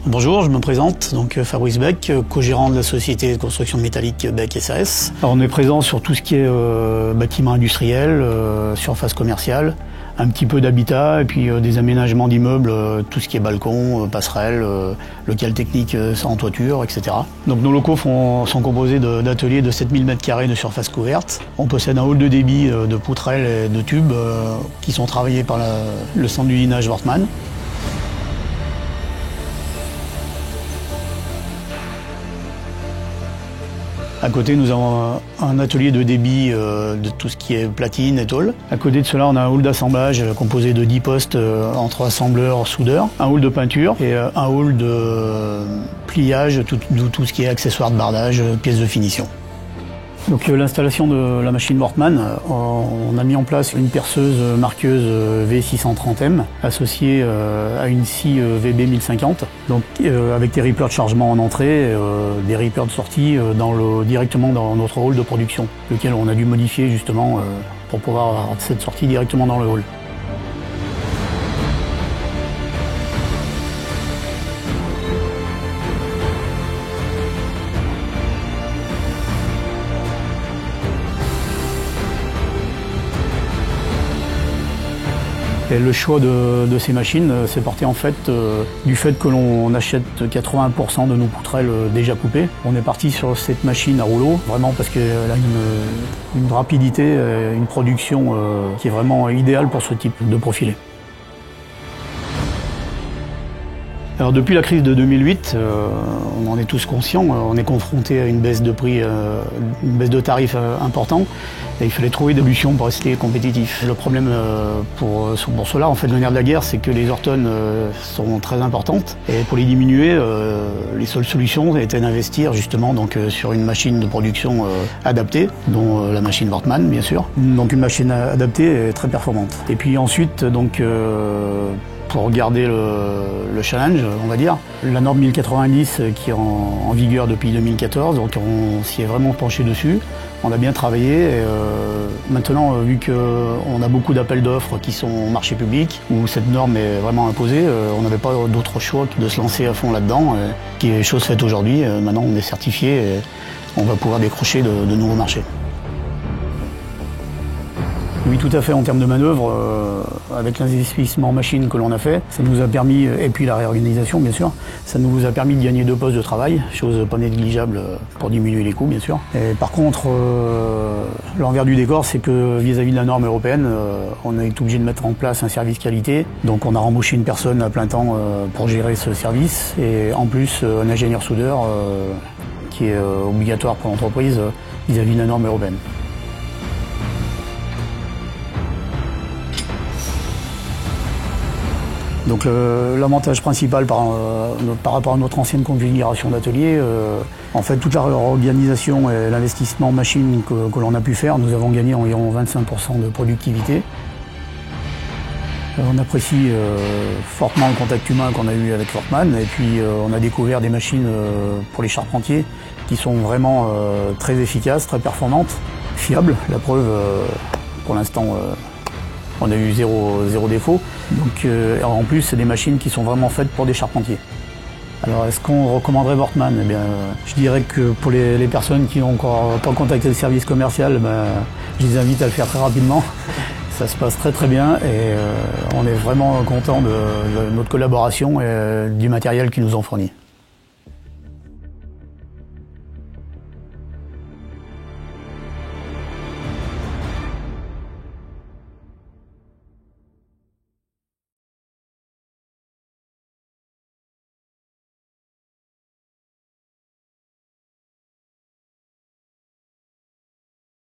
Bonjour, je me présente, donc Fabrice Beck, co-gérant de la société de construction métallique Beck SAS. Alors, on est présent sur tout ce qui est bâtiment industriel, surface commerciale, un petit peu d'habitat et puis des aménagements d'immeubles, tout ce qui est balcon, passerelle, local technique sans toiture, etc. Donc nos locaux sont composés d'ateliers de 7000 m² de surface couverte. On possède un hall de débit de poutrelles et de tubes qui sont travaillés par le centre d'usinage Wortmann. À côté, nous avons un atelier de débit de tout ce qui est platine et tôle. À côté de cela, on a un hall d'assemblage composé de 10 postes entre assembleurs, soudeurs, un hall de peinture et un hall de pliage, tout ce qui est accessoires de bardage, pièces de finition. Donc l'installation de la machine Wortmann, on a mis en place une perceuse marqueuse V630M associée à une scie VB 1050, donc avec des rippers de chargement en entrée, des rippers de sortie directement dans notre hall de production, lequel on a dû modifier justement pour pouvoir avoir cette sortie directement dans le hall. Et le choix de ces machines s'est porté en fait du fait que l'on achète 80% de nos poutrelles déjà coupées. On est parti sur cette machine à rouleau, vraiment parce qu'elle a une rapidité, une production qui est vraiment idéale pour ce type de profilé. Alors depuis la crise de 2008, on en est tous conscients, on est confronté à une baisse de prix, une baisse de tarifs importante, et il fallait trouver des solutions pour rester compétitif. Le problème pour cela, en fait, le nerf de la guerre, c'est que les heures tonnes sont très importantes, et pour les diminuer, les seules solutions étaient d'investir justement donc sur une machine de production adaptée, dont la machine Wortmann bien sûr. Donc une machine adaptée et très performante. Et puis ensuite donc pour garder le challenge, on va dire, la norme 1090 qui est en vigueur depuis 2014, donc on s'y est vraiment penché dessus. On a bien travaillé et maintenant, vu qu'on a beaucoup d'appels d'offres qui sont au marché public, où cette norme est vraiment imposée, on n'avait pas d'autre choix que de se lancer à fond là-dedans, qui est chose faite aujourd'hui. Maintenant, on est certifié et on va pouvoir décrocher de nouveaux marchés. Oui, tout à fait, en termes de manœuvre, avec l'investissement en machine que l'on a fait, ça nous a permis, et puis la réorganisation bien sûr, ça nous a permis de gagner 2 postes de travail, chose pas négligeable pour diminuer les coûts bien sûr. Et par contre, l'envers du décor, c'est que vis-à-vis de la norme européenne, on a été obligé de mettre en place un service qualité. Donc on a embauché une personne à plein temps pour gérer ce service, et en plus un ingénieur soudeur qui est obligatoire pour l'entreprise vis-à-vis de la norme européenne. Donc l'avantage principal par rapport à notre ancienne configuration d'atelier, en fait toute la réorganisation et l'investissement en machine que l'on a pu faire, nous avons gagné environ 25% de productivité. On apprécie fortement le contact humain qu'on a eu avec Wortmann, et puis on a découvert des machines pour les charpentiers qui sont vraiment très efficaces, très performantes, fiables. La preuve, pour l'instant, on a eu zéro défaut. Donc en plus, c'est des machines qui sont vraiment faites pour des charpentiers. Alors est-ce qu'on recommanderait Wortmann? Eh bien, je dirais que pour les personnes qui n'ont encore pas contacté le service commercial, je les invite à le faire très rapidement. Ça se passe très bien et on est vraiment content de notre collaboration et du matériel qu'ils nous ont fourni.